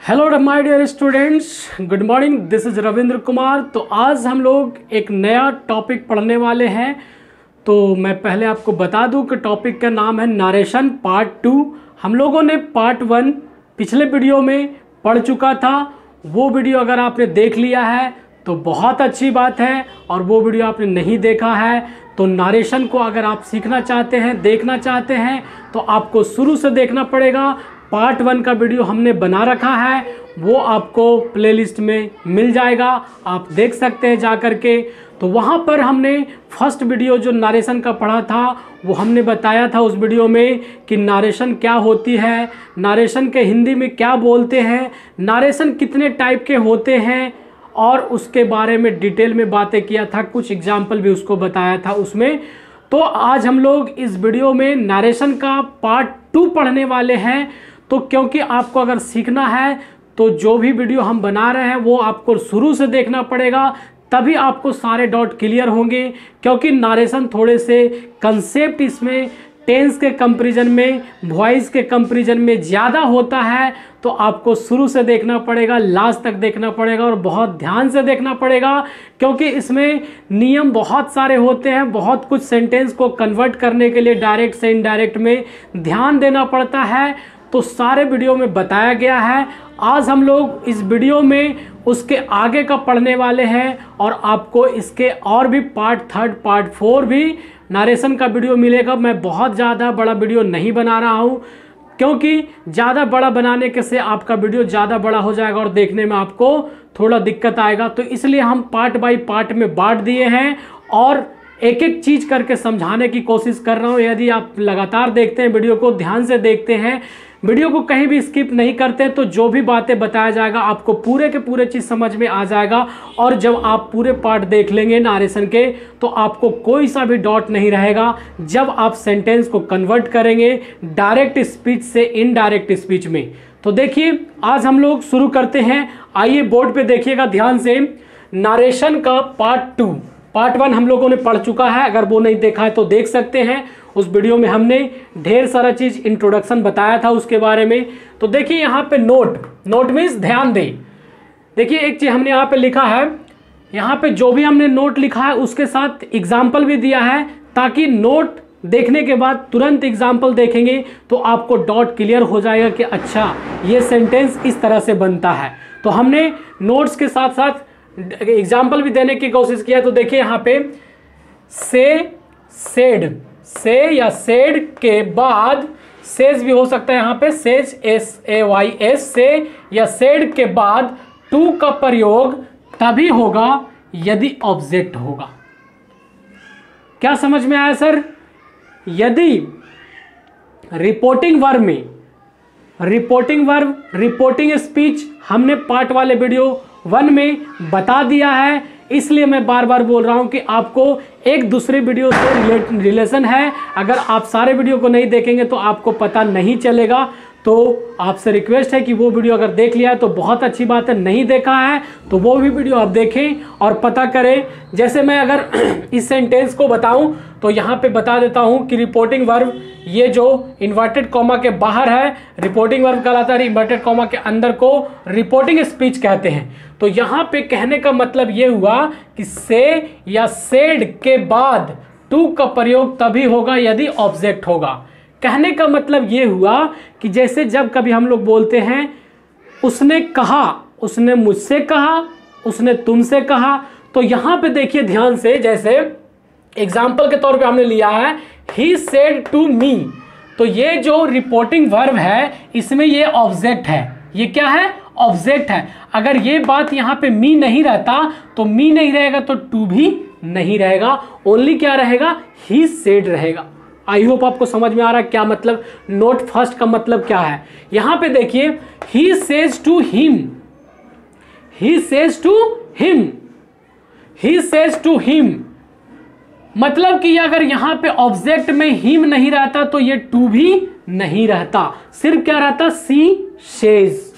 Hello my dear students, good morning. This is Ravindra Kumar. तो आज हम लोग एक नया टॉपिक पढ़ने वाले हैं। तो मैं पहले आपको बता दूं कि टॉपिक का नाम है नरेशन पार्ट 2। हम लोगों ने पार्ट 1 पिछले वीडियो में पढ़ चुका था। वो वीडियो अगर आपने देख लिया है तो बहुत अच्छी बात है, और वो वीडियो आपने नहीं देखा है तो नरेशन को अगर आप सीखना चाहते हैं, देखना चाहते हैं, तो आपको शुरू से देखना पड़ेगा। पार्ट 1 का वीडियो हमने बना रखा है, वो आपको प्लेलिस्ट में मिल जाएगा, आप देख सकते हैं जा कर के। तो वहाँ पर हमने फर्स्ट वीडियो जो नरेशन का पढ़ा था वो हमने बताया था उस वीडियो में कि नरेशन क्या होती है, नरेशन के हिंदी में क्या बोलते हैं, नरेशन कितने टाइप के होते हैं, और उसके बारे में डिटेल में बातें किया था। कुछ एग्जाम्पल भी उसको बताया था उसमें। तो आज हम लोग इस वीडियो में नरेशन का पार्ट 2 पढ़ने वाले हैं। तो क्योंकि आपको अगर सीखना है तो जो भी वीडियो हम बना रहे हैं वो आपको शुरू से देखना पड़ेगा, तभी आपको सारे डॉट क्लियर होंगे। क्योंकि नरेशन थोड़े से कंसेप्ट इसमें टेंस के कंपैरिजन में, वॉइस के कंपैरिजन में ज़्यादा होता है। तो आपको शुरू से देखना पड़ेगा, लास्ट तक देखना पड़ेगा, और बहुत ध्यान से देखना पड़ेगा। क्योंकि इसमें नियम बहुत सारे होते हैं, बहुत कुछ सेंटेंस को कन्वर्ट करने के लिए डायरेक्ट से इनडायरेक्ट में ध्यान देना पड़ता है। तो सारे वीडियो में बताया गया है। आज हम लोग इस वीडियो में उसके आगे का पढ़ने वाले हैं, और आपको इसके और भी पार्ट 3, पार्ट 4 भी नरेशन का वीडियो मिलेगा। मैं बहुत ज़्यादा बड़ा वीडियो नहीं बना रहा हूँ, क्योंकि ज़्यादा बड़ा बनाने के से आपका वीडियो ज़्यादा बड़ा हो जाएगा और देखने में आपको थोड़ा दिक्कत आएगा। तो इसलिए हम पार्ट बाय पार्ट में बांट दिए हैं, और एक एक चीज़ करके समझाने की कोशिश कर रहा हूँ। यदि आप लगातार देखते हैं, वीडियो को ध्यान से देखते हैं, वीडियो को कहीं भी स्किप नहीं करते, तो जो भी बातें बताया जाएगा आपको पूरे के पूरे चीज़ समझ में आ जाएगा। और जब आप पूरे पार्ट देख लेंगे नरेशन के, तो आपको कोई सा भी डॉट नहीं रहेगा जब आप सेंटेंस को कन्वर्ट करेंगे डायरेक्ट स्पीच से इनडायरेक्ट स्पीच में। तो देखिए, आज हम लोग शुरू करते हैं। आइए बोर्ड पे देखिएगा ध्यान से। नरेशन का पार्ट 2, पार्ट 1 हम लोगों ने पढ़ चुका है। अगर वो नहीं देखा है तो देख सकते हैं। उस वीडियो में हमने ढेर सारा चीज़ इंट्रोडक्शन बताया था उसके बारे में। तो देखिए यहाँ पे नोट मीन्स ध्यान दें। देखिए एक चीज़ हमने यहाँ पे लिखा है, यहाँ पे जो भी हमने नोट लिखा है उसके साथ एग्जाम्पल भी दिया है, ताकि नोट देखने के बाद तुरंत एग्जाम्पल देखेंगे तो आपको डॉट क्लियर हो जाएगा कि अच्छा ये सेंटेंस इस तरह से बनता है। तो हमने नोट्स के साथ साथ एग्जाम्पल भी देने की कोशिश किया। तो देखिए यहाँ पे सेड या सेड के बाद सेज भी हो सकता है, यहाँ पे सेज SAYS से या सेड के बाद टू का प्रयोग तभी होगा यदि ऑब्जेक्ट होगा। क्या समझ में आया सर? यदि रिपोर्टिंग वर्ब, रिपोर्टिंग स्पीच हमने पार्ट वाले वीडियो 1 में बता दिया है, इसलिए मैं बार बार बोल रहा हूं कि आपको एक दूसरे वीडियो से रिलेशन है। अगर आप सारे वीडियो को नहीं देखेंगे तो आपको पता नहीं चलेगा। तो आपसे रिक्वेस्ट है कि वो वीडियो अगर देख लिया है तो बहुत अच्छी बात है, नहीं देखा है तो वो भी वीडियो आप देखें और पता करें। जैसे मैं अगर इस सेंटेंस को बताऊं तो यहाँ पे बता देता हूं कि रिपोर्टिंग वर्ब, ये जो इन्वर्टेड कॉमा के बाहर है रिपोर्टिंग वर्ब कहलाता है, इन्वर्टेड कॉमा के अंदर को रिपोर्टिंग स्पीच कहते हैं। तो यहाँ पे कहने का मतलब ये हुआ कि से या सेड के बाद टू का प्रयोग तभी होगा यदि ऑब्जेक्ट होगा। कहने का मतलब ये हुआ कि जैसे जब कभी हम लोग बोलते हैं उसने कहा, उसने मुझसे कहा, उसने तुमसे कहा, तो यहाँ पे देखिए ध्यान से, जैसे एग्जाम्पल के तौर पे हमने लिया है ही सेड टू मी। तो ये जो रिपोर्टिंग वर्ब है इसमें ये ऑब्जेक्ट है। ये क्या है? ऑब्जेक्ट है। अगर ये बात यहाँ पे मी नहीं रहता तो मी नहीं रहेगा तो टू भी नहीं रहेगा, ओनली क्या रहेगा? ही सेड रहेगा। आई होप आपको समझ में आ रहा है क्या मतलब नोट फर्स्ट का मतलब क्या है। यहां पे देखिए he says to him, he says to him, he says to him, मतलब कि अगर यहां पे ऑब्जेक्ट में हिम नहीं रहता तो ये टू भी नहीं रहता, सिर्फ क्या रहता? सी सेज,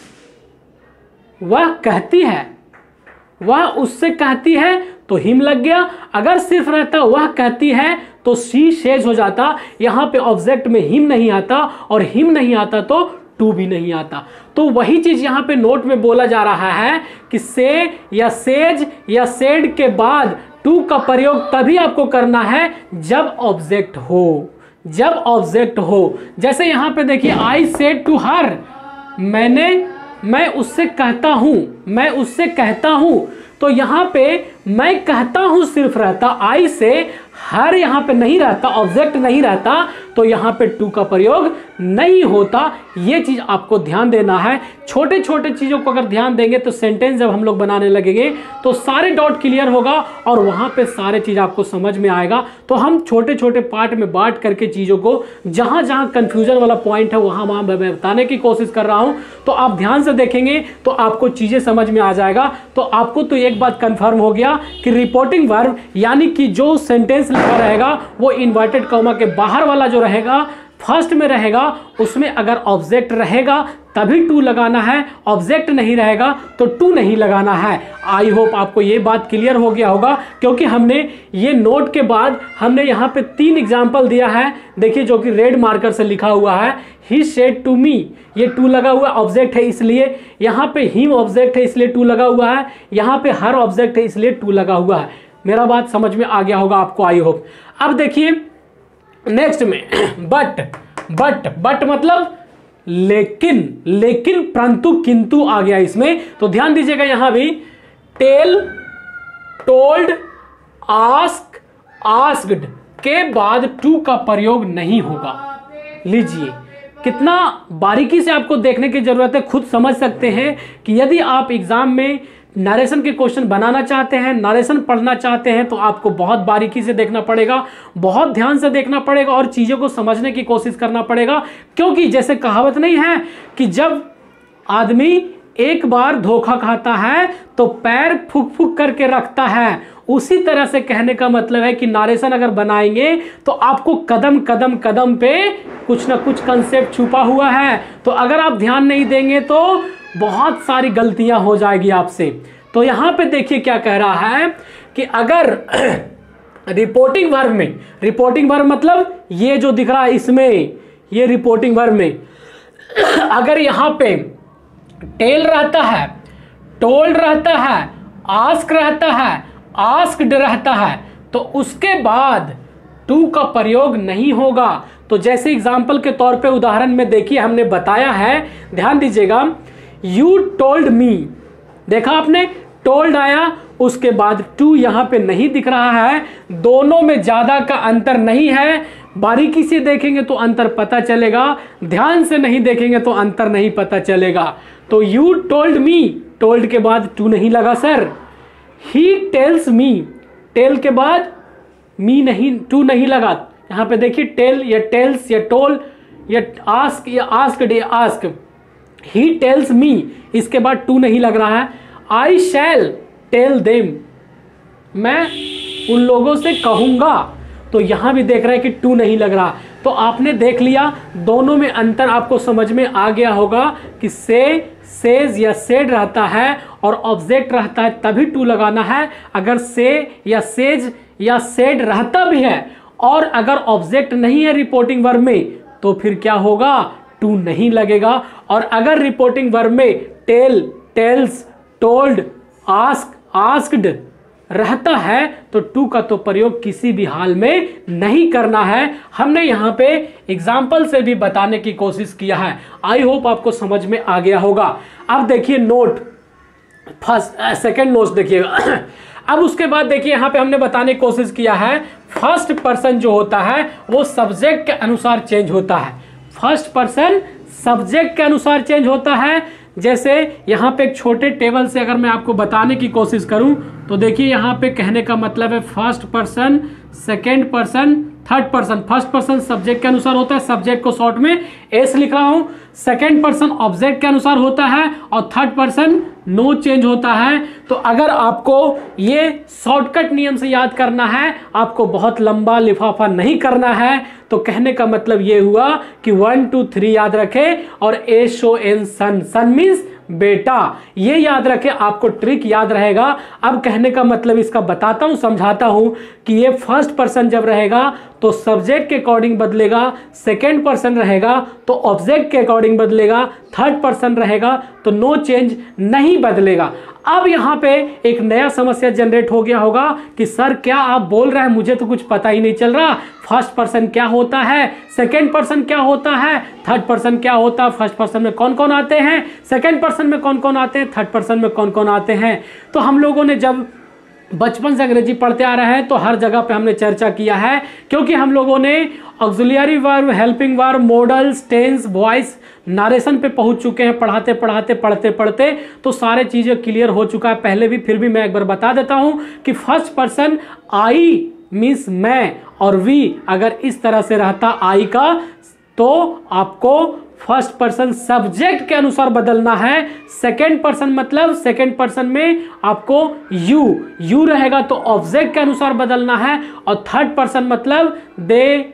वह कहती है, वह उससे कहती है तो हिम लग गया। अगर सिर्फ रहता वह कहती है तो सी सेज हो जाता। यहां पे ऑब्जेक्ट में हिम नहीं आता, और हिम नहीं आता तो टू भी नहीं आता। तो वही चीज यहां पे नोट में बोला जा रहा है कि से या सेज या सेड के बाद टू का प्रयोग तभी आपको करना है जब ऑब्जेक्ट हो, जब ऑब्जेक्ट हो। जैसे यहां पे देखिए आई सेड टू हर, मैं उससे कहता हूं, मैं उससे कहता हूं। तो यहां पे मैं कहता हूं सिर्फ रहता, आई से हर यहां पे नहीं रहता, ऑब्जेक्ट नहीं रहता, तो यहां पे टू का प्रयोग नहीं होता। ये चीज आपको ध्यान देना है। छोटे छोटे चीजों को अगर ध्यान देंगे तो सेंटेंस जब हम लोग बनाने लगेंगे तो सारे डॉट क्लियर होगा और वहां पे सारे चीज आपको समझ में आएगा। तो हम छोटे छोटे पार्ट में बांट करके चीजों को जहां जहां कंफ्यूजन वाला पॉइंट है वहां वहां मैं बताने की कोशिश कर रहा हूं। तो आप ध्यान से देखेंगे तो आपको चीजें समझ में आ जाएगा। तो आपको तो एक बात कंफर्म हो गया कि रिपोर्टिंग वर्ब यानी कि जो सेंटेंस लिखा रहेगा वो इन्वर्टेड कॉमा के बाहर वाला जो रहेगा फर्स्ट में रहेगा, उसमें अगर ऑब्जेक्ट रहेगा तभी टू लगाना है, ऑब्जेक्ट नहीं रहेगा तो टू नहीं लगाना है। आई होप आपको ये बात क्लियर हो गया होगा, क्योंकि हमने ये नोट के बाद हमने यहाँ पे 3 एग्जाम्पल दिया है। देखिए जो कि रेड मार्कर से लिखा हुआ है, ही सेड टू मी, ये टू लगा हुआ ऑब्जेक्ट है इसलिए, यहाँ पे हिम ऑब्जेक्ट है इसलिए टू लगा हुआ है, यहाँ पे हर ऑब्जेक्ट है इसलिए टू लगा हुआ है। मेरा बात समझ में आ गया होगा आपको, आई होप। अब देखिए नेक्स्ट में बट मतलब लेकिन, लेकिन परंतु किंतु आ गया इसमें। तो ध्यान दीजिएगा यहां भी टेल, टोल्ड, आस्क, आस्क्ड के बाद टू का प्रयोग नहीं होगा। लीजिए कितना बारीकी से आपको देखने की जरूरत है, खुद समझ सकते हैं कि यदि आप एग्जाम में नरेशन के क्वेश्चन बनाना चाहते हैं, नरेशन पढ़ना चाहते हैं, तो आपको बहुत बारीकी से देखना पड़ेगा, बहुत ध्यान से देखना पड़ेगा और चीज़ों को समझने की कोशिश करना पड़ेगा। क्योंकि जैसे कहावत नहीं है कि जब आदमी एक बार धोखा खाता है तो पैर फूक फूक करके रखता है, उसी तरह से कहने का मतलब है कि नरेशन अगर बनाएंगे तो आपको कदम कदम कदम पे कुछ ना कुछ कंसेप्ट छुपा हुआ है। तो अगर आप ध्यान नहीं देंगे तो बहुत सारी गलतियां हो जाएगी आपसे। तो यहां पे देखिए क्या कह रहा है कि अगर रिपोर्टिंग वर्ब में, रिपोर्टिंग वर्ब मतलब ये जो दिख रहा है इसमें, ये रिपोर्टिंग वर्ब में अगर यहां पे टेल रहता है, टोल्ड रहता है, आस्क रहता है, आस्क्ड रहता है, तो उसके बाद टू का प्रयोग नहीं होगा। तो जैसे एग्जाम्पल के तौर पे उदाहरण में देखिए हमने बताया है, ध्यान दीजिएगा, यू टोल्ड मी, देखा आपने टोल्ड आया, उसके बाद टू यहां पे नहीं दिख रहा है, दोनों में ज्यादा का अंतर नहीं है। बारीकी से देखेंगे तो अंतर पता चलेगा, ध्यान से नहीं देखेंगे तो अंतर नहीं पता चलेगा। तो यू टोल्ड मी, टोल्ड के बाद टू नहीं लगा sir. He tells me, tell के बाद मी नहीं, टू नहीं लगा। यहां पे देखिए टेल या टेल्स या टोल या आस्क या आस्क्ड या आस्क। ही टेल्स मी, इसके बाद टू नहीं लग रहा है। आई शैल टेल देम, मैं उन लोगों से कहूंगा, तो यहां भी देख रहा है कि टू नहीं लग रहा। तो आपने देख लिया, दोनों में अंतर आपको समझ में आ गया होगा कि से, सेज या सेड रहता है और ऑब्जेक्ट रहता है तभी टू लगाना है। अगर से या सेज या सेड रहता भी है और अगर ऑब्जेक्ट नहीं है रिपोर्टिंग वर्ब में तो फिर क्या होगा, टू नहीं लगेगा। और अगर रिपोर्टिंग वर्ब में tell, tells, told, ask, asked रहता है तो टू का तो प्रयोग किसी भी हाल में नहीं करना है। हमने यहाँ पे एग्जाम्पल से भी बताने की कोशिश किया है। आई होप आपको समझ में आ गया होगा। अब देखिए नोट, फर्स्ट सेकेंड नोट देखिएगा। अब उसके बाद देखिए यहाँ पे हमने बताने की कोशिश किया है, फर्स्ट पर्सन जो होता है वो सब्जेक्ट के अनुसार चेंज होता है। फर्स्ट पर्सन सब्जेक्ट के अनुसार चेंज होता है। जैसे यहाँ पे एक छोटे टेबल से अगर मैं आपको बताने की कोशिश करूं तो देखिए यहाँ पे कहने का मतलब है first person, second person, third person. First person subject के अनुसार होता है, सब्जेक्ट को शॉर्ट में एस लिख रहा हूं। सेकेंड पर्सन ऑब्जेक्ट के अनुसार होता है और थर्ड पर्सन नो चेंज होता है। तो अगर आपको ये शॉर्टकट नियम से याद करना है, आपको बहुत लंबा लिफाफा नहीं करना है, तो कहने का मतलब ये हुआ कि 1 2 3 याद रखे और SON सन, सन मीन्स बेटा, ये याद रखे, आपको ट्रिक याद रहेगा। अब कहने का मतलब इसका बताता हूं, समझाता हूं कि ये फर्स्ट पर्सन जब रहेगा तो सब्जेक्ट के अकॉर्डिंग बदलेगा, सेकेंड पर्सन रहेगा तो ऑब्जेक्ट के अकॉर्डिंग बदलेगा, थर्ड पर्सन रहेगा तो नो चेंज नहीं बदलेगा। अब यहाँ पे एक नया समस्या जनरेट हो गया होगा कि सर क्या आप बोल रहे हैं, मुझे तो कुछ पता ही नहीं चल रहा, फर्स्ट पर्सन क्या होता है, सेकंड पर्सन क्या होता है, थर्ड पर्सन क्या होता है, फर्स्ट पर्सन में कौन कौन आते हैं, सेकंड पर्सन में कौन कौन आते हैं, थर्ड पर्सन में कौन कौन आते हैं। तो हम लोगों ने जब बचपन से अंग्रेजी पढ़ते आ रहे हैं तो हर जगह पे हमने चर्चा किया है, क्योंकि हम लोगों ने auxiliary verb, helping verb, modals, tense, voice, narration पे पहुंच चुके हैं पढ़ाते पढ़ाते पढ़ते पढ़ते, तो सारे चीज़ें क्लियर हो चुका है पहले भी, फिर भी मैं एक बार बता देता हूं कि फर्स्ट पर्सन आई मीन्स मैं और वी अगर इस तरह से रहता आई का, तो आपको फर्स्ट पर्सन सब्जेक्ट के अनुसार बदलना है। सेकंड पर्सन मतलब सेकंड पर्सन में आपको यू रहेगा तो ऑब्जेक्ट के अनुसार बदलना है, और थर्ड पर्सन मतलब दे,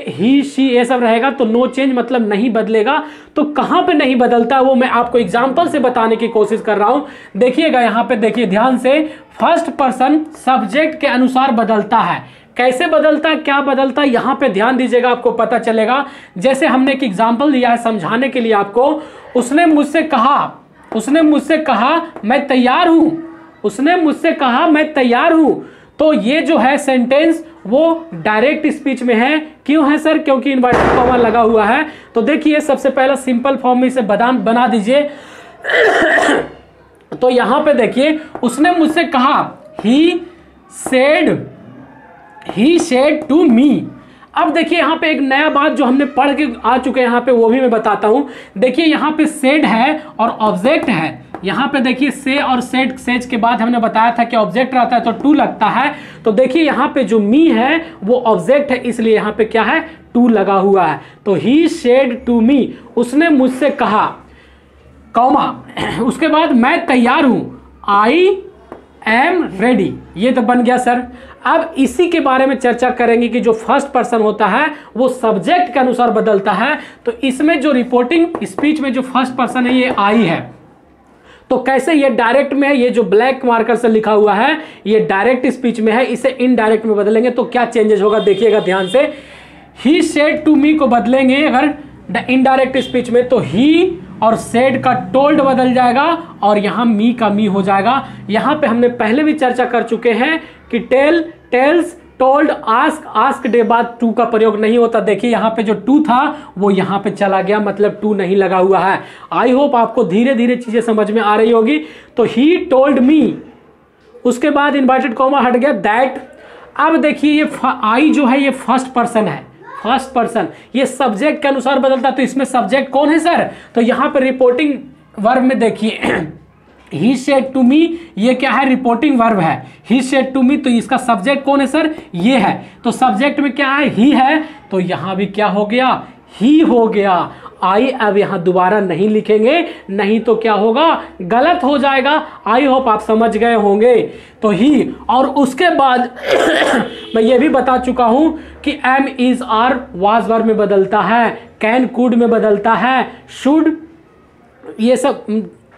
ही, शी ये सब रहेगा तो नो चेंज मतलब नहीं बदलेगा। तो कहां पे नहीं बदलता वो मैं आपको एग्जांपल से बताने की कोशिश कर रहा हूं। देखिएगा यहां पे, देखिए ध्यान से, फर्स्ट पर्सन सब्जेक्ट के अनुसार बदलता है। कैसे बदलता है, क्या बदलता है, यहां पे ध्यान दीजिएगा, आपको पता चलेगा। जैसे हमने एक एग्जांपल दिया है समझाने के लिए आपको, उसने मुझसे कहा मैं तैयार हूं, उसने मुझसे कहा मैं तैयार हूं। तो ये जो है सेंटेंस वो डायरेक्ट स्पीच में है। क्यों है सर? क्योंकि इन्वर्टेड कॉमा लगा हुआ है। तो देखिए सबसे पहला सिंपल फॉर्म में इसे बना दीजिए। तो यहां पे देखिए उसने मुझसे कहा, ही सेड टू मी। अब देखिए यहां पे एक नया बात जो हमने पढ़ के आ चुके हैं यहां पे, वो भी मैं बताता हूं। देखिए यहां पे सेड है और ऑब्जेक्ट है। यहां पे देखिए से और सेज के बाद हमने बताया था कि ऑब्जेक्ट रहता है तो टू लगता है। तो देखिए यहां पे जो मी है वो ऑब्जेक्ट है, इसलिए यहां पे क्या है, टू लगा हुआ है। तो ही सेड टू मी, उसने मुझसे कहा, कॉमा, उसके बाद मैं तैयार हूं, आई एम रेडी। ये तो बन गया सर। अब इसी के बारे में चर्चा करेंगे कि जो फर्स्ट पर्सन होता है वो सब्जेक्ट के अनुसार बदलता है। तो इसमें जो रिपोर्टिंग स्पीच में जो फर्स्ट पर्सन है ये आई है। तो कैसे, ये डायरेक्ट में है, ये जो ब्लैक मार्कर से लिखा हुआ है ये डायरेक्ट स्पीच में है, इसे इनडायरेक्ट में बदलेंगे तो क्या चेंजेस होगा देखिएगा ध्यान से। ही सेड टू मी को बदलेंगे अगर इनडायरेक्ट स्पीच में तो ही और सेड का टोल्ड बदल जाएगा और यहां मी का मी हो जाएगा। यहां पे हमने पहले भी चर्चा कर चुके हैं कि टेल्स, टोल्ड, आस्क डे बाद टू का प्रयोग नहीं होता। देखिए यहां पे जो टू था वो यहां पे चला गया, मतलब टू नहीं लगा हुआ है। आई होप आपको धीरे धीरे चीजें समझ में आ रही होगी। तो ही टोल्ड मी, उसके बाद इन्वर्टेड कॉमा हट गया, दैट। अब देखिए ये आई जो है ये फर्स्ट पर्सन है, फर्स्ट पर्सन ये सब्जेक्ट के अनुसार बदलता है। तो इसमें सब्जेक्ट कौन है सर? तो यहां पे रिपोर्टिंग वर्ब में देखिए ही सेड टू मी, ये क्या है, रिपोर्टिंग वर्ब है। ही सेड टू मी, तो इसका सब्जेक्ट कौन है सर? ये है। तो सब्जेक्ट में क्या है, ही है, तो यहां भी क्या हो गया, ही हो गया। आई अब यहां दोबारा नहीं लिखेंगे, नहीं तो क्या होगा, गलत हो जाएगा। आई होप आप समझ गए होंगे। तो ही, और उसके बाद मैं ये भी बता चुका हूं कि am, is, are was verb में बदलता है, कैन, कुड में बदलता है, शुड ये सब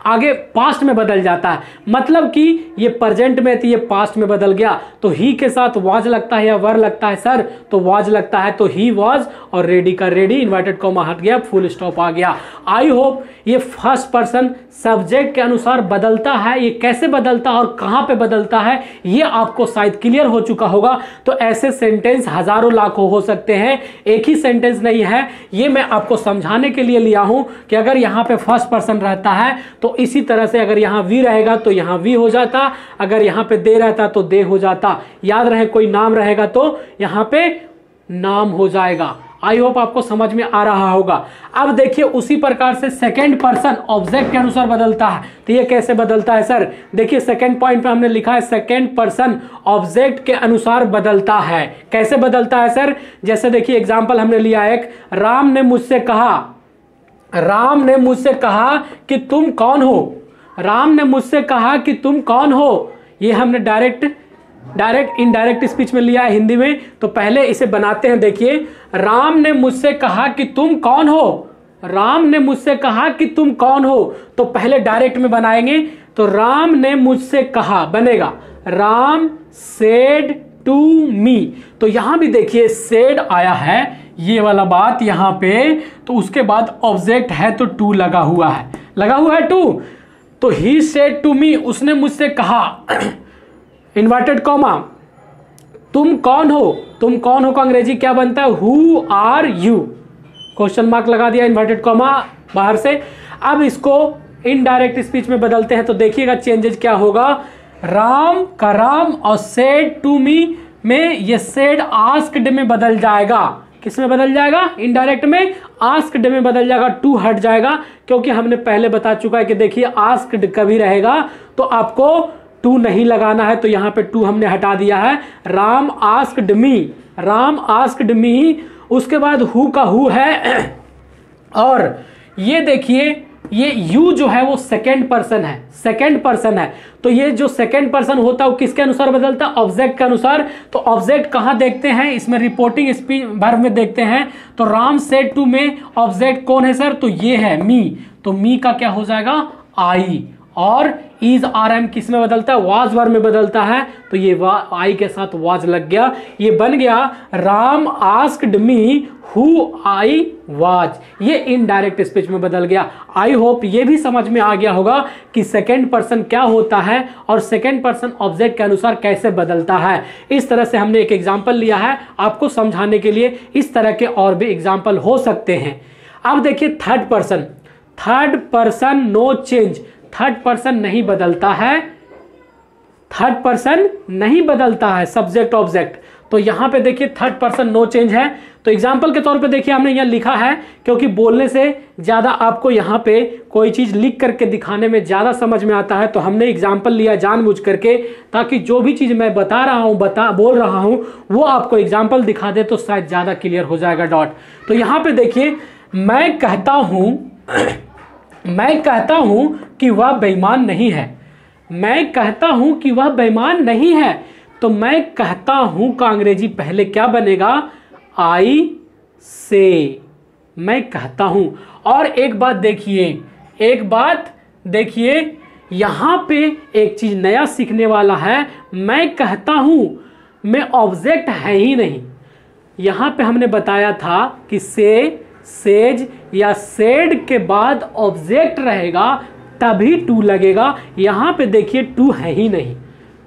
आगे पास्ट में बदल जाता है। मतलब कि ये प्रेजेंट में थी, ये पास्ट में बदल गया। तो ही के साथ वाज लगता है या वर लगता है सर? तो वाज लगता है। तो ही वाज और रेडी का रेडी, इन्वर्टेड कॉमा हट गया, फुल स्टॉप आ गया। आई होप ये फर्स्ट पर्सन सब्जेक्ट के अनुसार बदलता है, ये कैसे बदलता है और कहां पे बदलता है ये आपको शायद क्लियर हो चुका होगा। तो ऐसे सेंटेंस हजारों लाखों हो सकते हैं, एक ही सेंटेंस नहीं है। ये मैं आपको समझाने के लिए लिया हूं कि अगर यहां पे फर्स्ट पर्सन रहता है तो इसी तरह से अगर यहां वी रहेगा तो यहां वी हो जाता, अगर यहां पे दे रहता तो दे हो जाता। याद रहे कोई नाम रहेगा तो यहां पे नाम हो जाएगा। आई होप आपको समझ में आ रहा होगा। अब देखिए उसी प्रकार से सेकंड पर्सन ऑब्जेक्ट के अनुसार बदलता है। तो ये कैसे बदलता है सर? देखिए सेकंड पॉइंट पे हमने लिखा है सेकंड पर्सन ऑब्जेक्ट के अनुसार बदलता है। कैसे बदलता है सर? जैसे देखिए एग्जांपल हमने लिया एक, राम ने मुझसे कहा कि तुम कौन हो। राम ने मुझसे कहा कि तुम कौन हो। ये हमने डायरेक्ट इनडायरेक्ट स्पीच में लिया है हिंदी में। तो पहले इसे बनाते हैं। देखिए राम ने मुझसे कहा कि तुम कौन हो। राम ने मुझसे कहा कि तुम कौन हो, तो पहले डायरेक्ट में बनाएंगे। तो राम ने मुझसे कहा बनेगा राम सेड टू मी। तो यहां भी देखिए सेड आया है, ये वाला बात यहां पे, तो उसके बाद ऑब्जेक्ट है तो टू लगा हुआ है, लगा हुआ है टू। तो ही सेड टू मी, उसने मुझसे कहा, इन्वर्टेड कॉमा, तुम कौन हो। तुम कौन हो का अंग्रेजी क्या बनता है, who are you, question mark लगा दिया, इन्वर्टेड कॉमा बाहर से। अब इसको इनडायरेक्ट स्पीच में बदलते हैं, तो देखिएगा चेंजेस क्या होगा। राम का राम और सेड टू मी में ये सेड आस्क्ड में बदल जाएगा। किस में बदल जाएगा, इनडायरेक्ट में आस्क्ड में बदल जाएगा, टू हट जाएगा, क्योंकि हमने पहले बता चुका है कि देखिए आस्क्ड कभी रहेगा तो आपको टू नहीं लगाना है, तो यहां पे टू हमने हटा दिया है। Ram asked me, Ram asked me, उसके बाद हु का हु है, और ये देखिए ये यू जो है वो सेकेंड पर्सन है, सेकेंड पर्सन है। तो ये जो सेकेंड पर्सन होता है वो किसके अनुसार बदलता है, ऑब्जेक्ट के अनुसार। तो ऑब्जेक्ट कहां देखते हैं, इसमें रिपोर्टिंग स्पीच वर्ब में देखते हैं। तो राम सेड टू में ऑब्जेक्ट कौन है सर, तो ये है मी, तो मी का क्या हो जाएगा, आई। और इज आर एम किस में बदलता है, वाज वर्ब में बदलता है, तो ये आई के साथ वाज लग गया, ये बन गया Ram asked me who I was, ये इनडायरेक्ट स्पीच में बदल गया। आई होप ये भी समझ में आ गया होगा कि सेकेंड पर्सन क्या होता है और सेकेंड पर्सन ऑब्जेक्ट के अनुसार कैसे बदलता है। इस तरह से हमने एक एग्जाम्पल लिया है आपको समझाने के लिए, इस तरह के और भी एग्जाम्पल हो सकते हैं। अब देखिए third person, third person no change, third person नहीं बदलता है, थर्ड पर्सन नहीं बदलता है, सब्जेक्ट ऑब्जेक्ट। तो यहां पे देखिए थर्ड पर्सन नो चेंज है। तो एग्जांपल के तौर पे देखिए हमने यहां लिखा है, क्योंकि बोलने से ज्यादा आपको यहां पे कोई चीज लिख करके दिखाने में ज्यादा समझ में आता है, तो हमने एग्जांपल लिया जानबूझ करके, ताकि जो भी चीज मैं बता रहा हूं, बोल रहा हूं, वो आपको एग्जाम्पल दिखा दे तो शायद ज्यादा क्लियर हो जाएगा डॉट। तो यहां पे देखिए मैं कहता हूं, मैं कहता हूं कि वह बेईमान नहीं है, मैं कहता हूं कि वह बेईमान नहीं है। तो मैं कहता हूं का अंग्रेजी पहले क्या बनेगा, आई से, मैं कहता हूं। और एक बात देखिए, एक बात देखिए, यहां पे एक चीज नया सीखने वाला है। मैं कहता हूं में ऑब्जेक्ट है ही नहीं। यहां पे हमने बताया था कि से, सेज या सेड के बाद ऑब्जेक्ट रहेगा तभी टू लगेगा। यहां पे देखिए टू है ही नहीं,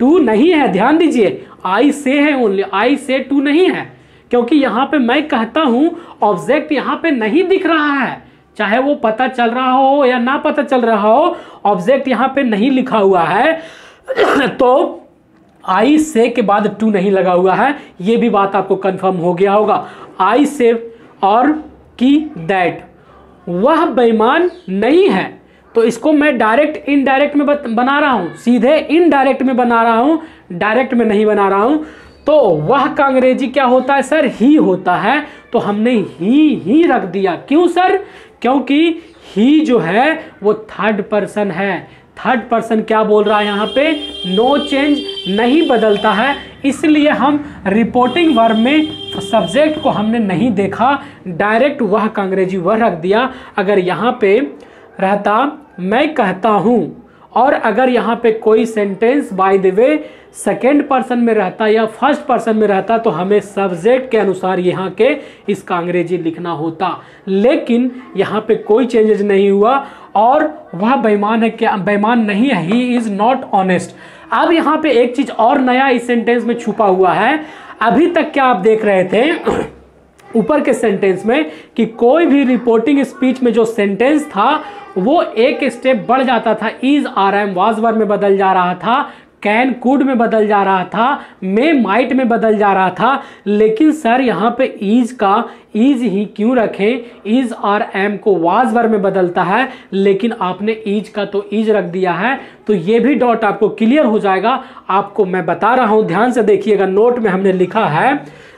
टू नहीं है, ध्यान दीजिए, आई से है ओनली, आई से टू नहीं है, क्योंकि यहां पे मैं कहता हूं ऑब्जेक्ट यहां पे नहीं दिख रहा है, चाहे वो पता चल रहा हो या ना पता चल रहा हो, ऑब्जेक्ट यहां पे नहीं लिखा हुआ है। तो आई से के बाद टू नहीं लगा हुआ है, ये भी बात आपको कंफर्म हो गया होगा। आई से और कि दैट, वह बेईमान नहीं है। तो इसको मैं डायरेक्ट इनडायरेक्ट में बना रहा हूं, सीधे इनडायरेक्ट में बना रहा हूं, डायरेक्ट में नहीं बना रहा हूं। तो वह का अंग्रेजी क्या होता है सर, ही होता है। तो हमने ही रख दिया, क्यों सर, क्योंकि ही जो है वो थर्ड पर्सन है। थर्ड पर्सन क्या बोल रहा है यहाँ पे, नो चेंज, नहीं बदलता है, इसलिए हम रिपोर्टिंग वर्ब में सब्जेक्ट को हमने नहीं देखा, डायरेक्ट वह का अंग्रेजी वह रख दिया। अगर यहाँ पे रहता मैं कहता हूं, और अगर यहाँ पे कोई sentence by the way second person में रहता या फर्स्ट पर्सन में रहता, तो हमें सब्जेक्ट के अनुसार यहाँ के इसका अंग्रेजी लिखना होता। लेकिन यहाँ पे कोई चेंजेस नहीं हुआ, और वह बेईमान है क्या, बेईमान नहीं है, ही इज नॉट ऑनेस्ट। अब यहाँ पे एक चीज और नया इस सेंटेंस में छुपा हुआ है। अभी तक क्या आप देख रहे थे ऊपर के सेंटेंस में कि कोई भी रिपोर्टिंग स्पीच में जो सेंटेंस था वो एक स्टेप बढ़ जाता था, is are am was verb में बदल जा रहा था, कैन कुड में बदल जा रहा था, मे माइट में बदल जा रहा था। लेकिन सर यहाँ पे इज का इज ही क्यों रखें, इज आर एम को वाज वर्ब में बदलता है, लेकिन आपने इज का तो इज रख दिया है। तो ये भी डॉट आपको क्लियर हो जाएगा, आपको मैं बता रहा हूं, ध्यान से देखिएगा, नोट में हमने लिखा है,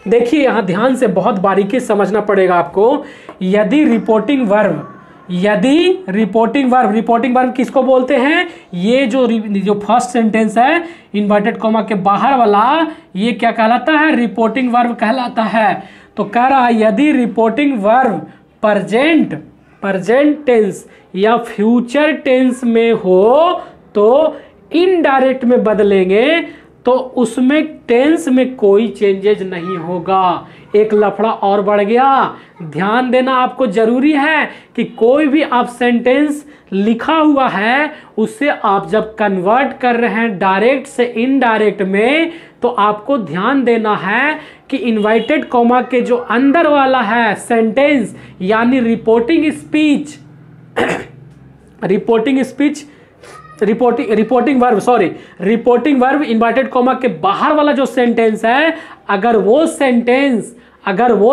देखिए यहाँ ध्यान से बहुत बारीकी समझना पड़ेगा आपको। यदि रिपोर्टिंग वर्ब, यदि रिपोर्टिंग वर्ब किसको बोलते हैं, ये जो फर्स्ट सेंटेंस है इन्वर्टेड कॉमा के बाहर वाला, ये क्या कहलाता है, रिपोर्टिंग वर्ब कहलाता है। तो कह रहा है यदि रिपोर्टिंग वर्ब प्रेजेंट टेंस या फ्यूचर टेंस में हो तो इनडायरेक्ट में बदलेंगे, तो उसमें टेंस में कोई चेंजेज नहीं होगा। एक लफड़ा और बढ़ गया। ध्यान देना आपको जरूरी है कि कोई भी आप सेंटेंस लिखा हुआ है उसे आप जब कन्वर्ट कर रहे हैं डायरेक्ट से इनडायरेक्ट में, तो आपको ध्यान देना है कि इन्वर्टेड कॉमा के जो अंदर वाला है सेंटेंस यानी reporting speech reporting verb inverted comma के बाहर वाला जो सेंटेंस है, अगर वो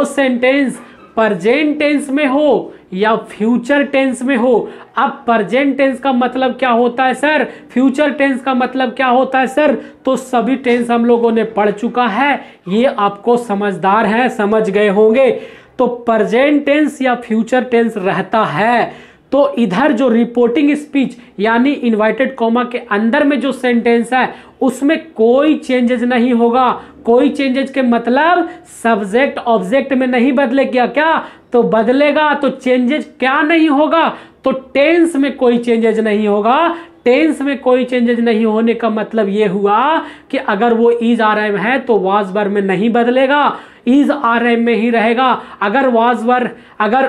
सेंटेंस प्रेजेंट टेंस में हो या फ्यूचर टेंस में हो। अब प्रेजेंट टेंस का मतलब क्या होता है सर, फ्यूचर टेंस का मतलब क्या होता है सर, तो सभी टेंस हम लोगों ने पढ़ चुका है, ये आपको समझदार है, समझ गए होंगे। तो प्रेजेंट टेंस या फ्यूचर टेंस रहता है तो इधर जो रिपोर्टिंग स्पीच यानी इन्वर्टेड कॉमा के अंदर में जो सेंटेंस है उसमें कोई चेंजेस नहीं होगा। कोई चेंजेस के मतलब सब्जेक्ट ऑब्जेक्ट में नहीं बदलेगा, क्या तो बदलेगा, तो चेंजेस क्या नहीं होगा, तो टेंस में कोई चेंजेस नहीं होगा। टेंस में कोई चेंजेस नहीं होने का मतलब यह हुआ कि अगर वो इज आर एम है तो वाज वर्ब में नहीं बदलेगा, इज आर एम में ही रहेगा। अगर वाज वर्ब अगर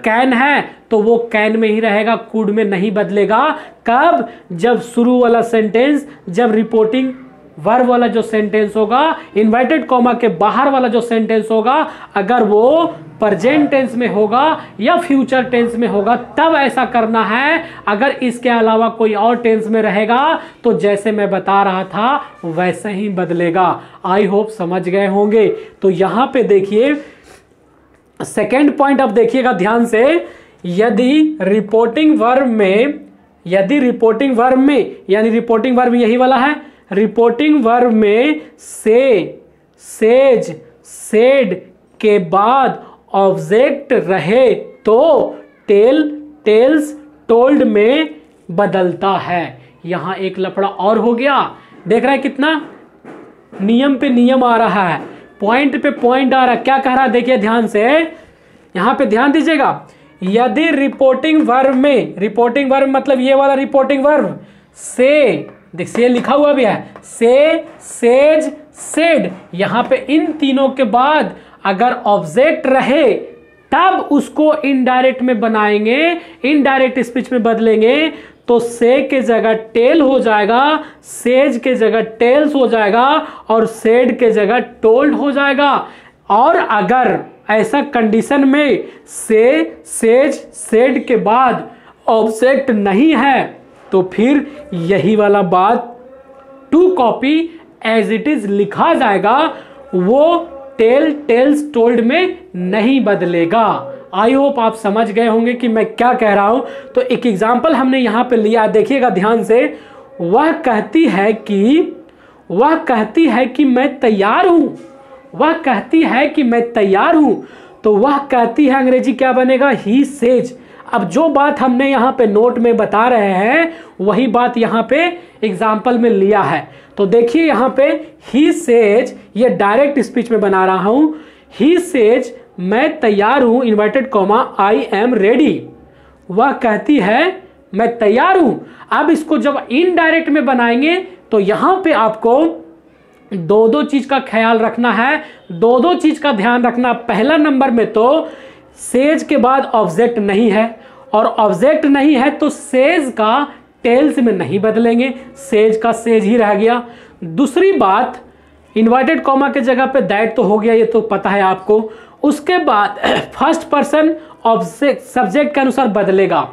कैन है तो वो कैन में ही रहेगा, कुड में नहीं बदलेगा। कब, जब शुरू वाला सेंटेंस, जब रिपोर्टिंग वर्ब वाला जो सेंटेंस होगा, इन्वर्टेड कॉमा के बाहर वाला जो सेंटेंस होगा, अगर वो प्रेजेंट टेंस में होगा या फ्यूचर टेंस में होगा तब ऐसा करना है। अगर इसके अलावा कोई और टेंस में रहेगा तो जैसे मैं बता रहा था वैसे ही बदलेगा। आई होप समझ गए होंगे। तो यहां पे देखिए सेकेंड पॉइंट, अब देखिएगा ध्यान से, यदि रिपोर्टिंग वर्ब में यानी रिपोर्टिंग वर्ब यही वाला है, रिपोर्टिंग वर्ब में से, सेज, सेड के बाद ऑब्जेक्ट रहे तो टेल, टेल्स, टोल्ड में बदलता है। यहां एक लफड़ा और हो गया। देख रहा है कितना नियम पे नियम आ रहा है, पॉइंट पे पॉइंट आ रहा है। क्या कह रहा है देखिए ध्यान से, यहां पे ध्यान दीजिएगा। यदि रिपोर्टिंग वर्ब में, रिपोर्टिंग वर्ब मतलब ये वाला रिपोर्टिंग वर्ब से, देखिए लिखा हुआ भी है, से, सेज, सेड, यहां पे इन तीनों के बाद अगर ऑब्जेक्ट रहे तब उसको इनडायरेक्ट में बनाएंगे, इनडायरेक्ट स्पीच में बदलेंगे। तो से के जगह टेल हो जाएगा, सेज के जगह टेल्स हो जाएगा और सेड के जगह टोल्ड हो जाएगा। और अगर ऐसा कंडीशन में से, सेज, सेड के बाद ऑब्जेक्ट नहीं है तो फिर यही वाला बात to copy as it is लिखा जाएगा, वो टेल, टेल्स, टोल्ड में नहीं बदलेगा। आई होप आप समझ गए होंगे कि मैं क्या कह रहा हूं। तो एक एग्जांपल हमने यहां पे लिया, देखिएगा ध्यान से। वह कहती है कि मैं तैयार हूं, वह कहती है कि मैं तैयार हूं। तो वह कहती है अंग्रेजी क्या बनेगा, ही सेज। अब जो बात हमने यहां पे नोट में बता रहे हैं वही बात यहां पे एग्जाम्पल में लिया है। तो देखिए यहां पे ही सेज, ये डायरेक्ट स्पीच में बना रहा हूं। ही सेज मैं तैयार हूं, inverted comma, I am ready. वह कहती है मैं तैयार हूं। अब इसको जब इनडायरेक्ट में बनाएंगे तो यहां पे आपको दो दो चीज का ख्याल रखना है, दो दो चीज का ध्यान रखना। पहला नंबर में तो सेज के बाद ऑब्जेक्ट नहीं है, और ऑब्जेक्ट नहीं है तो सेज का टेल्स में नहीं बदलेंगे, सेज का सेज ही रह गया। दूसरी बात, इन्वर्टेड कॉमा के जगह पे दैट तो हो गया, ये तो पता है आपको। उसके बाद फर्स्ट पर्सन ऑब्जेक्ट सब्जेक्ट के अनुसार बदलेगा।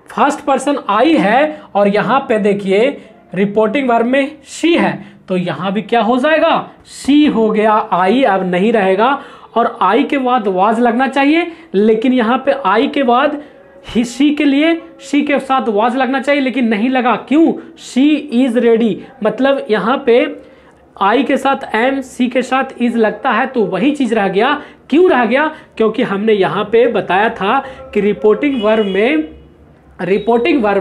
फर्स्ट पर्सन आई है और यहां पे देखिए रिपोर्टिंग वर्ब में शी है, तो यहां भी क्या हो जाएगा, शी हो गया, आई अब नहीं रहेगा। और आई के बाद वाज लगना चाहिए, लेकिन यहां पे आई के बाद ही, शी के लिए शी के साथ वाज लगना चाहिए लेकिन नहीं लगा। क्यों, शी इज रेडी, मतलब यहां पे आई के साथ एम, सी के साथ इज लगता है तो वही चीज रह गया। क्यों रह गया, क्योंकि हमने यहां पे बताया था कि रिपोर्टिंग वर्ब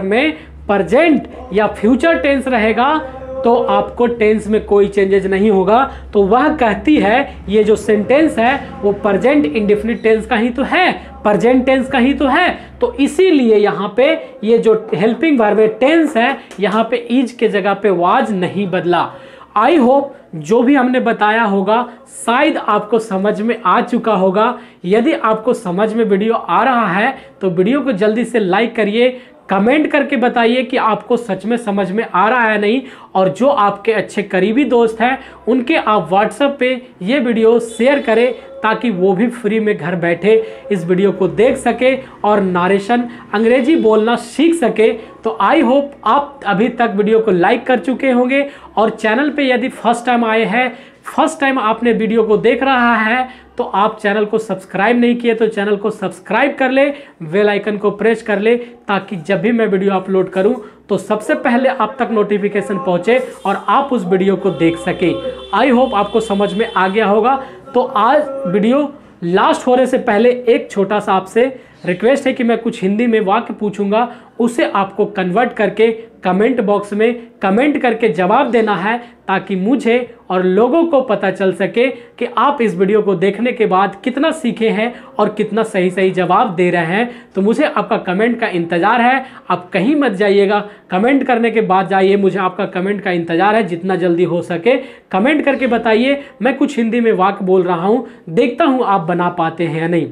में प्रेजेंट या फ्यूचर टेंस रहेगा तो आपको टेंस में कोई चेंजेस नहीं होगा। तो वह कहती है, ये जो सेंटेंस है वो प्रेजेंट इंडेफिनिट टेंस का ही तो है, प्रेजेंट टेंस का ही तो है। तो इसीलिए यहाँ पे ये जो हेल्पिंग वर्ब टेंस है, यहाँ पे इज के जगह पे वाज नहीं बदला। आई होप जो भी हमने बताया होगा शायद आपको समझ में आ चुका होगा। यदि आपको समझ में वीडियो आ रहा है तो वीडियो को जल्दी से लाइक करिए, कमेंट करके बताइए कि आपको सच में समझ में आ रहा है नहीं, और जो आपके अच्छे करीबी दोस्त हैं उनके आप व्हाट्सएप पे ये वीडियो शेयर करें ताकि वो भी फ्री में घर बैठे इस वीडियो को देख सके और नारेशन अंग्रेजी बोलना सीख सके। तो आई होप आप अभी तक वीडियो को लाइक कर चुके होंगे, और चैनल पे यदि फर्स्ट टाइम आए हैं, फर्स्ट टाइम आपने वीडियो को देख रहा है तो आप चैनल को सब्सक्राइब नहीं किए तो चैनल को सब्सक्राइब कर ले, बेल आइकन को प्रेस कर ले, ताकि जब भी मैं वीडियो अपलोड करूं तो सबसे पहले आप तक नोटिफिकेशन पहुंचे और आप उस वीडियो को देख सके। आई होप आपको समझ में आ गया होगा। तो आज वीडियो लास्ट होने से पहले एक छोटा सा आपसे रिक्वेस्ट है कि मैं कुछ हिंदी में वाक्य पूछूंगा, उसे आपको कन्वर्ट करके कमेंट बॉक्स में कमेंट करके जवाब देना है, ताकि मुझे और लोगों को पता चल सके कि आप इस वीडियो को देखने के बाद कितना सीखे हैं और कितना सही सही जवाब दे रहे हैं। तो मुझे आपका कमेंट का इंतज़ार है, आप कहीं मत जाइएगा, कमेंट करने के बाद जाइए, मुझे आपका कमेंट का इंतज़ार है। जितना जल्दी हो सके कमेंट करके बताइए। मैं कुछ हिंदी में वाक्य बोल रहा हूँ, देखता हूँ आप बना पाते हैं या नहीं।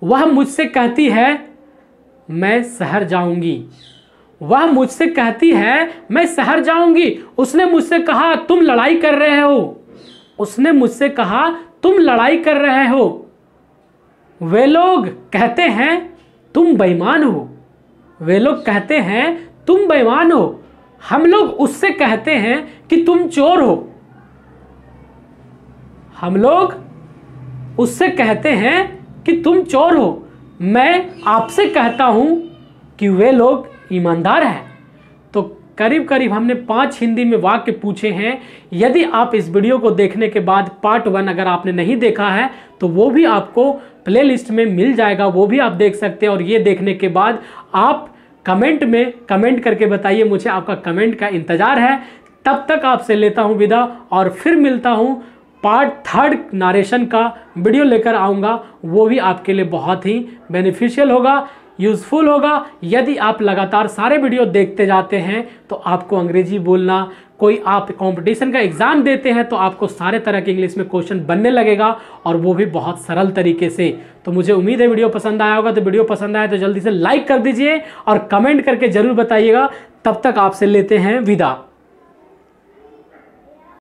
वह मुझसे कहती है मैं शहर जाऊंगी। वह मुझसे कहती है मैं शहर जाऊंगी। उसने मुझसे कहा तुम लड़ाई कर रहे हो। उसने मुझसे कहा तुम लड़ाई कर रहे हो। वे लोग कहते हैं तुम बेईमान हो। वे लोग कहते हैं तुम बेईमान हो। हम लोग उससे कहते हैं कि तुम चोर हो। हम लोग उससे कहते हैं कि तुम चोर हो। मैं आपसे कहता हूं कि वे लोग ईमानदार हैं। तो करीब करीब हमने 5 हिंदी में वाक्य पूछे हैं। यदि आप इस वीडियो को देखने के बाद पार्ट 1 अगर आपने नहीं देखा है तो वो भी आपको प्लेलिस्ट में मिल जाएगा, वो भी आप देख सकते हैं। और ये देखने के बाद आप कमेंट में कमेंट करके बताइए, मुझे आपका कमेंट का इंतज़ार है। तब तक आपसे लेता हूँ विदा, और फिर मिलता हूँ पार्ट 3 नारेशन का वीडियो लेकर आऊँगा। वो भी आपके लिए बहुत ही बेनिफिशियल होगा, यूज़फुल होगा। यदि आप लगातार सारे वीडियो देखते जाते हैं तो आपको अंग्रेजी बोलना, कोई आप कंपटीशन का एग्ज़ाम देते हैं तो आपको सारे तरह के इंग्लिश में क्वेश्चन बनने लगेगा, और वो भी बहुत सरल तरीके से। तो मुझे उम्मीद है वीडियो पसंद आया होगा। तो वीडियो पसंद आया तो जल्दी से लाइक कर दीजिए और कमेंट करके ज़रूर बताइएगा। तब तक आपसे लेते हैं विदा।